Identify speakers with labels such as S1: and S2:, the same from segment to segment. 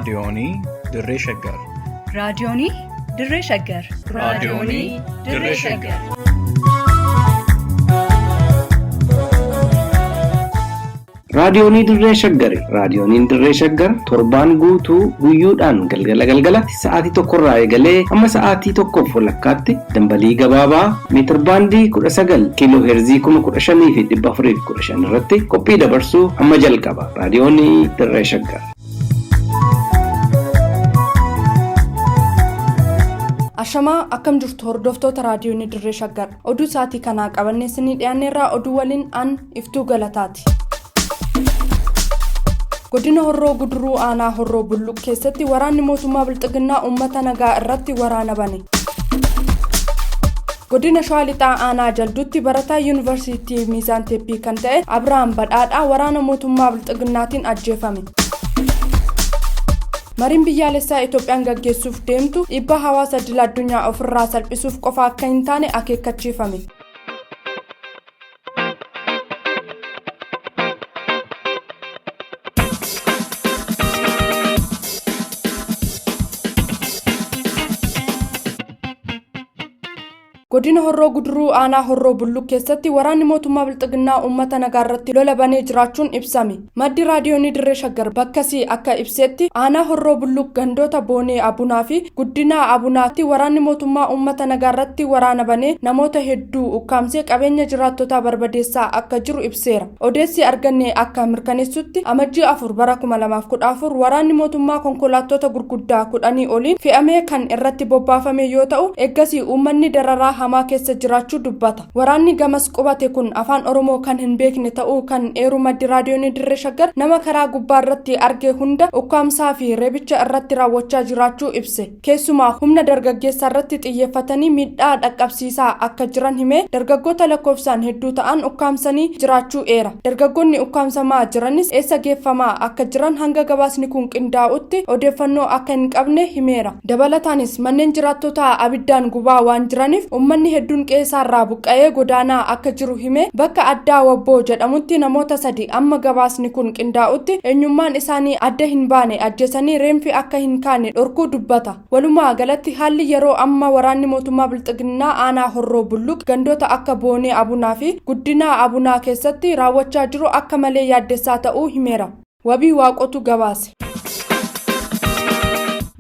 S1: raadiyoonii Dirree Shaggar.
S2: raadiyoonii Dirree Shaggar.
S1: raadiyoonii Dirree Shaggar.
S3: raadiyoonii Dirree Shaggar. raadiyooniin Dirree Shaggar torbaan guutuu guyyoodhaan galgalatti sa'aatii tokkorraa eegalee hamma sa'aatii tokkoof walakkaatti dambalii gabaabaa meetir baandii 19 kiiloo heerzii 15,415 irratti qophii dabarsuu hamma jalqaba. raadiyoonii Dirree Shaggar.
S4: Ashamaa akkam jirtu hordoftoota raadiyoonii Dirree Shaggar. Oduu sa'aatii kanaa qabannee isinii dhiyaanneerraa oduu waliin an Iftuu Galataati. Godina Horroo Guduruu Aanaa Horroo Bulluq keessatti waraanni mootummaa Bilxiginnaa uummata nagaa irratti waraana bane. Godina Shawaa Lixaa Aanaa Jalduutti barataa yuunivarsiitii Miizaan Teeppii kan ta'e Abiraam Badhaadhaa waraana mootummaa Bilxiginnaatiin ajjeefame. Mariin biyyaalessaa Itoophiyaan gaggeessuuf deemtu dhiibbaa hawaasa idil addunyaa ofirraa salphisuuf qofa akka hin taane akeekkachiifame. Godina Horroo Guduruu Aanaa Horroo Bulluq keessatti waraanni mootummaa Bilxiginnaa uummata nagaa irratti lola banee jiraachuun ibsame. Maddi raadiyoonii Dirree Shaggar bakkasii akka ibsetti Aanaa Horroo Bulluq gandoota Boonee Abunaa fi Guddinaa Abunaatti waraanni mootummaa uummata nagaa irratti waraana banee namoota hedduu ukkaamsee qabeenya jiraattotaa barbadeessaa akka jiru ibseera. Odeessi arganne akka mirkaneessutti amajjii 4 bara 2014 waraanni mootummaa konkolaattota gurguddaa 10 oliin fe'amee kan irratti bobbaafame yoo ta'u eeggasii uummanni dararaa hamaa keessa jiraachuu dubbata. Waraanni gamas qubate kun afaan Oromoo kan hin beekne ta'uu kan eeru maddi raadiyoonii Dirree Shaggar nama karaa gubbaa irratti arge hunda ukkaamsaa fi reebicha irratti raawwachaa jiraachuu ibse. Keessumaa humna dargaggeessaa irratti xiyyeeffatanii miidhaa dhaqqabsiisaa akka jiran himee dargaggoota lakkoofsaan hedduu ta'an ukkaamsanii jiraachuu eera. Dargaggoonni ukkaamsamaa jiranis eessa geeffamaa akka jiran hanga gabaasni kun qindaa'utti odeeffannoo akka hin qabne himeera. Dabalataanis manneen jiraattotaa abiddaan gubaa waan jiraniif uummanni hedduun qeessaarraa buqqa'ee godaanaa akka jiru hime. Bakka addaa Wabboo jedhamutti namoota 3 amma gabaasni kun qindaa'utti eenyummaan isaanii adda hin baane ajjeesanii reenfi akka hin kaane dhorkuu dubbata. Walumaa galatti haalli yeroo amma waraanni mootummaa Bilxiginnaa Aanaa Horroo Bulluq gandoota akka Boonee Abunaa fi Guddinaa Abunaa keessatti raawwachaa jiru akka malee yaaddessaa ta'uu himeera. Wabii Waaqotu gabaase.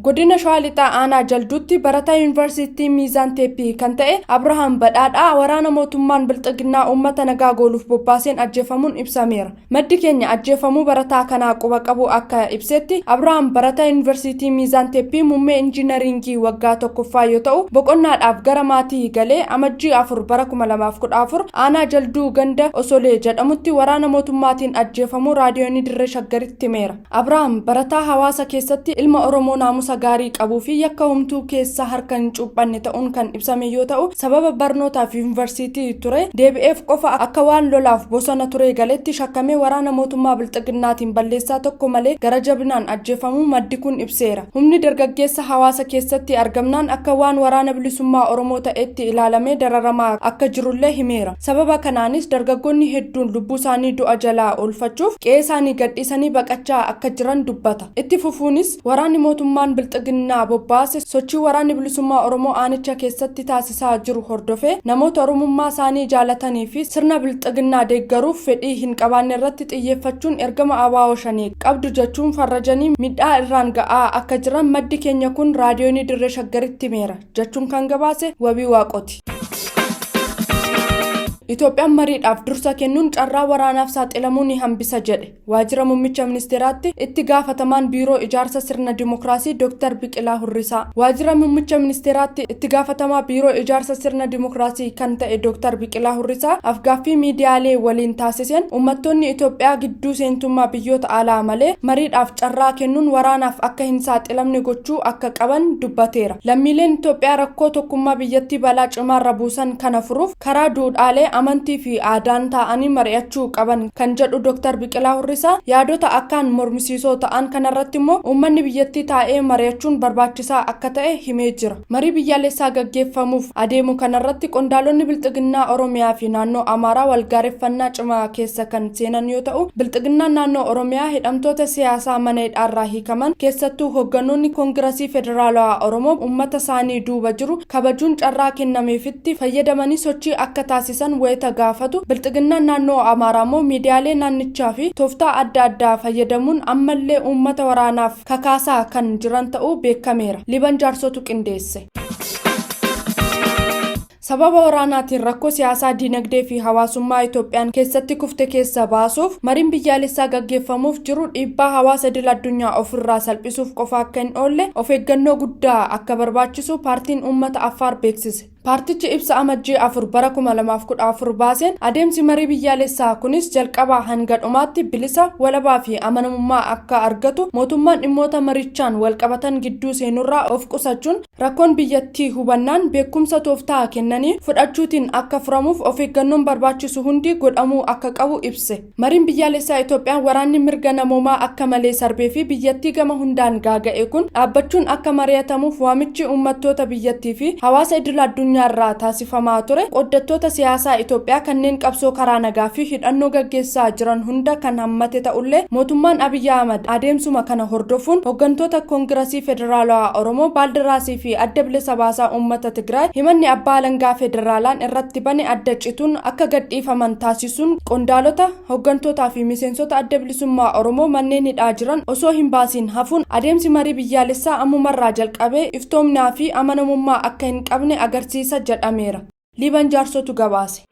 S4: Godina Shawaa Lixaa Aanaa Jalduutti barataa yuunivarsiitii Miizaan Teeppii kan ta'e Abiraam Badhaadhaa waraana mootummaan Bilxiginnaa uummata nagaa gooluuf bobbaaseen ajjeefamuun ibsameera. Maddi keenya ajjeefamuu barataa kanaa quba qabu akka ibsetti Abiraam barataa yuunivarsiitii Miizaan Teeppii muummee injiinaringii waggaa tokkoffaa yoo ta'u boqonnaadhaaf gara maatii galee amajjii 4 bara 2014 Aanaa Jalduu ganda Osolee jedhamutti waraana mootummaatiin ajjeefamuu raadiyoonii Dirree Shaggaritti himeera. Abiraam barataa hawaasa keessatti ilma Oromoo naamusa gaarii qabuu fi yakka humtuu keessa harka hin cuuphanne ta'uun kan ibsame yoo ta'u sababa barnootaaf yuunivarsiitii ture deebi'eef qofa akka waan lolaaf bosona ture galetti shakkamee waraana mootummaa Bilxiginnaatiin balleessaa tokko malee gara jabinaan ajjeefamuu maddi kun ibseera. Humni dargaggeessa hawaasa keessatti argamnaan akka waan waraana bilisummaa Oromoo ta'etti ilaalamee dararamaa akka jirullee himeera. Sababa kanaanis dargaggoonni hedduun lubbuu isaanii du'a jalaa oolfachuuf qe'ee isaanii gadhiisanii baqachaa akka jiran dubbata. Itti fufuunis waraanni mootummaan Bilxiginnaa bobbaase sochii waraanni bilisummaa Oromoo aanicha keessatti taasisaa jiru hordofee namoota Oromummaa isaanii jaalatanii fi sirna Bilxiginnaa deeggaruuf fedhii hin qabaanne irratti xiyyeeffachuun ergama abaa'oo shanii qabdu jechuun farrajanii miidhaa irraan ga'aa akka jiran maddi keenya kun raadiyoonii Dirree Shaggaritti himeera jechuun kan gabaase Wabii Waaqoti. Itoophiyaan mariidhaaf dursa kennuun carraa waraanaaf saaxilamuu ni hambisa jedhe. Waajjira muummicha ministeeraatti itti gaafatamaan biiroo ijaarsa sirna dimookiraasii Dr. Biqilaa Hurrisaa. Waajjira muummicha ministeeraatti itti gaafatamaa biiroo ijaarsa sirna dimookiraasii kan ta'e Dr. Biqilaa Hurrisaa afgaaffii miidiyaalee waliin taasiseen uummattoonni Itoophiyaa gidduu seentummaa biyyoota alaa malee mariidhaaf carraa kennuun waraanaaf akka hin saaxilamne gochuu akka qaban dubbateera. Lammiileen Itoophiyaa rakkoo tokkummaa biyyattii balaa cimaarra buusan kana furuuf karaa duudhaalee amantii fi aadaan ta'anii mari'achuu qaban kan jedhu Dr. Biqilaa Hurrisaa yaadota akkaan mormisiisoo ta'an kanarratti immoo uummanni biyyattii taa'ee mari'achuun barbaachisaa akka ta'e himee jira. Marii biyyaalessaa gaggeeffamuuf adeemu kanarratti qondaalonni bilxiginnaa Oromiyaa fi naannoo Amaaraa walgaareffannaa cimaa keessa kan seenan yoo ta'u, bilxiginnaan naannoo Oromiyaa hidhamtoota siyaasaa mana hidhaarraa hiikaman keessattuu hogganoonni Koongirasii Federaalawaa Oromoo uummata isaanii duuba jiru kabajuun carraa kennameefitti fayyadamanii sochii akka taasisan wayita gaafatu. Bilxiginnaan naannoo Amaaraa immoo miidiyaalee naannichaa fi tooftaa adda addaa fayyadamuun ammallee uummata waraanaaf kakaasaa kan jiran ta'uu beekameera. Liban Jaarsotu qindeesse. Sababa waraanaatiin rakkoo siyaasaa, dinagdee fi hawaasummaa Itoophiyaan keessatti kufte keessa baasuuf mariin biyyaalessaa gaggeeffamuuf jiru dhiibbaa hawaasa idil addunyaa ofirraa salphisuuf qofa akka hin oolle of eeggannoo guddaa akka barbaachisu paartiin uummata Affaar beeksise. Paartichi ibsa amajjii 4 bara 2014 baaseen adeemsi marii biyyaalessaa kunis jalqabaa hanga dhumaatti bilisa, walabaa fi amanamummaa akka argatu mootummaan dhimmoota marichaan walqabatan gidduu seenurraa of qusachuun rakkoon biyyattii hubannaan beekumsa tooftaa kennanii fudhachuutiin akka furamuuf of eeggannoon barbaachisu hundi godhamuu akka qabu ibse. Mariin biyyaalessaa Itoophiyaan waraanni mirga namoomaa akka malee sarbee fi biyyattii gama hundaan gaaga'e kun dhaabbachuun akka mari'atamuuf waamichi uummattoota biyyattii fi hawaasa idil addunyaa irraa taasifamaa ture. Qoddattoota siyaasaa Itoophiyaa kanneen qabsoo karaa nagaa fi hidhannoo gaggeessaa jiran hunda kan hammate ta'ullee mootummaan Abiyyi Ahmad adeemsuma kana hordofuun hooggantoota Koongirasii Federaalawaa Oromoo, Baaldaraasii fi Adda Bilisa Baasaa Uummata Tigraay himanni abbaa alangaa federaalaan irratti bane adda cituun akka gadhiifaman taasisuun qondaalota, hooggantootaa fi miseensota Adda Bilisummaa Oromoo manneen hidhaa jiran osoo hin baasiin hafuun adeemsi marii biyyaalessaa ammumarraa jalqabee iftoomnaa fi amanamummaa akka hin qabne agarsiisa jedhameera. Liban Jaarsotu gabaase.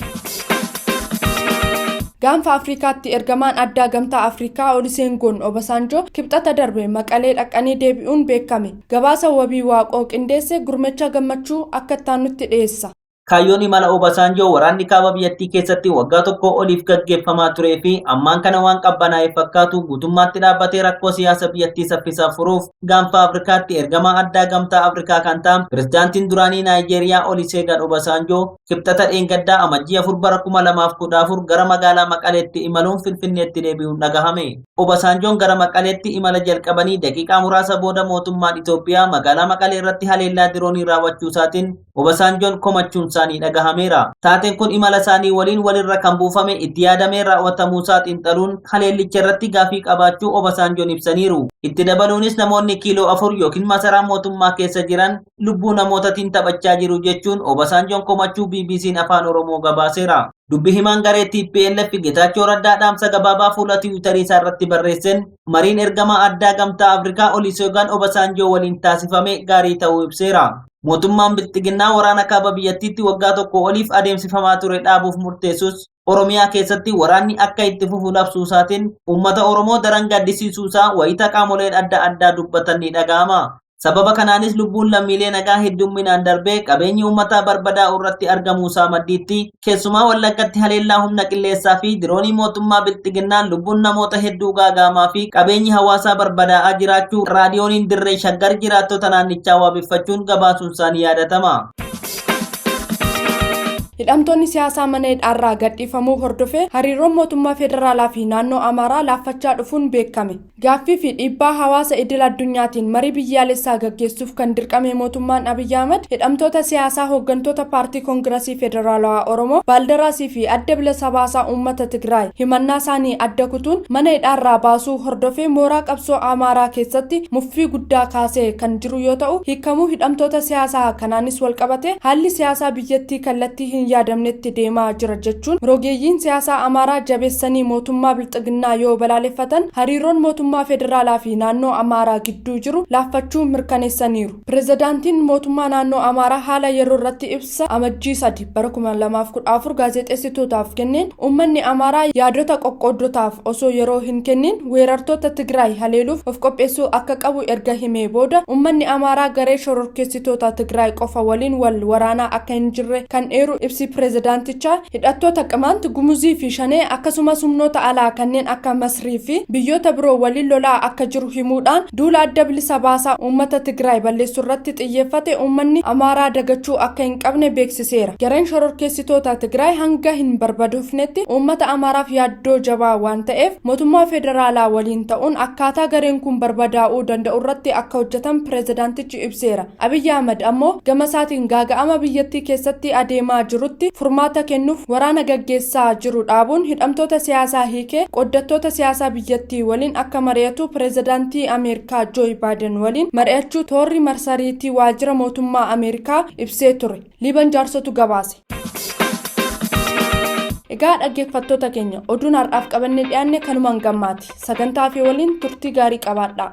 S4: Gaanfa Afrikaatti ergamaan addaa gamtaa Afrikaa Olusegun Obasanjo kibxata darbe Maqalee dhaqanii deebi'uun beekame. Gabaasa wabii waaqoo qindeesse Gurmecha Gammachuu akka taanutti dhiyeessa.
S5: Kaayyoon imala Obasanjoo waraanni kaaba biyyattii keessatti waggaa tokko oliif gaggeeffamaa turee fi ammaan kana waan qabbanaa'e fakkaatu guutummaatti dhaabbatee rakkoo siyaasa biyyattii saffisaa furuuf gaanfa Afrikaatti ergamaa addaa gamtaa Afrikaa kan ta'an pirezidaantiin duraanii Naayijeeriyaa Olusegun Obasanjoo kibxata dheengaddaa amajjii 4 bara 2014 gara magaalaa Maqaleetti imaluun Finfinneetti deebi'uun dhagahame. Obasanjoon gara Maqaleetti imala jalqabanii daqiiqaa muraasa booda mootummaan Itoophiyaa magaalaa Maqalee irratti haleellaa diroonii raawwachuu isaatiin Obasanjoon komachuun isaanii dhagahameera. Taateen kun imala isaanii waliin walirra kan buufame itti yaadamee raawwatamuusaa xiinxaluun haleellicha irratti gaafii qabaachuu Obasanjoon ibsaniiru. Itti dabaluunis namoonni kiiloo 4 yookiin masaraa mootummaa keessa jiran lubbuu namootaatiin taphachaa jiru jechuun Obasanjoon komachuu BBC'n Afaan Oromoo gabaaseera. Dubbi himaan garee TPLF Getaachoo Raddaa dhaamsa gabaabaa fuula Tiwiitarii isaa irratti barreesseen mariin ergamaa addaa gamtaa Afrikaa Olusegun Obasanjoo waliin taasifame gaarii ta'uu ibseera. Mootummaan bilxiginnaa waraana kaaba biyyattiitti waggaa tokko oliif adeemsifamaa ture dhaabuuf murteessus Oromiyaa keessatti waraanni akka itti fufu labsuusaatiin uummata Oromoo daran gaddisiisuusaa wayita qaamoleen adda addaa dubbatan ni dhaga'ama. Sababa kanaanis lubbuun lammiilee nagaa heddumminaan darbee qabeenyi uummataa barbadaa'u irratti argamuusaa maddiitti keessumaa Wallaggatti haleellaa humna qilleessaa fi diroonii mootummaa bilxiginnaan lubbuun namoota hedduu gaagaamaa fi qabeenyi hawaasaa barbadaa'aa jiraachuu raadiyooniin Dirree Shaggar jiraattota naannichaa waabeffachuun gabaasuun isaanii yaadatama.
S4: Hidhamtoonni siyaasaa mana hidhaarraa gadhiifamuu hordofee hariiroon mootummaa federaalaa fi naannoo Amaaraa laaffachaa dhufuun beekame. Gaaffii fi dhiibbaa hawaasa idil addunyaatiin marii biyyaalessaa gaggeessuuf kan dirqame mootummaan Abiyyi Ahmad hidhamtoota siyaasaa hooggantoota paartii Koongirasii Federaalawaa Oromoo, Baaldaraasii fi Adda Bilisa Baasaa Uummata Tigraay himannaa isaanii adda kutuun mana hidhaarraa baasuu hordofee mooraa qabsoo Amaaraa keessatti muffii guddaa kaasee kan jiru yoo ta'u, hiikamuu hidhamtoota siyaasaa kanaanis walqabate haalli siyaasaa biyyattii kallattii hin yaadamnetti deemaa jira jechuun rogeeyyiin siyaasaa Amaaraa jabeessanii mootummaa bilxiginnaa yoo balaaleffatan hariiroon mootummaa federaalaa fi naannoo Amaaraa gidduu jiru laaffachuu mirkaneessaniiru. Pirezidaantiin mootummaa naannoo Amaaraa haala yeroo irratti ibsa amajjii 3 bara 2014 gaazexeessitootaaf kenneen uummanni Amaaraa yaadota qoqqooddotaaf osoo yeroo hin kennin weerartoota Tigraay haleeluuf of qopheessuu akka qabu erga himee booda uummanni Amaaraa garee shororkeessitoota Tigraay qofa waliin wal waraanaa akka hin jirre kan eeru ibsi pireezidaantichaa hidhattoota qamaanti gumuzii fi shanee akkasumas humnoota alaa kanneen akka Masrii fi biyyoota biroo waliin lolaa akka jiru himuudhaan duula adda bilisa baasaa uummata Tigraay balleessuu irratti xiyyeeffate uummanni Amaaraa dagachuu akka hin qabne beeksiseera. Gareen shororkeessitoota Tigraay hanga hin barbadoofnetti uummata Amaaraaf yaaddoo jabaa waan ta'eef mootummaa federaalaa waliin ta'uun akkaataa gareen kun barbadaa'uu danda'u irratti akka hojjetan pireezidaantichi ibseera. Abiyyi Ahmad ammoo gama isaatiin gaaga'ama biyyattii keessatti adeemaa jirutti furmaata kennuuf waraana gaggeessaa jiru dhaabuun hidhamtoota siyaasaa hiikee qoddattoota siyaasaa biyyattii waliin akka mari'atu pireezidaantii Ameerikaa Jooy Baayiden waliin mari'achuu toorri marsariitii waajjira mootummaa Ameerikaa ibsee ture. Liiban Jaarsotu gabaase. Egaa dhaggeeffattoota keenya oduun har'aaf qabannee dhiyaanne kanumaan gammaati. Sagantaa fi waliin turtii gaarii qabaadhaa.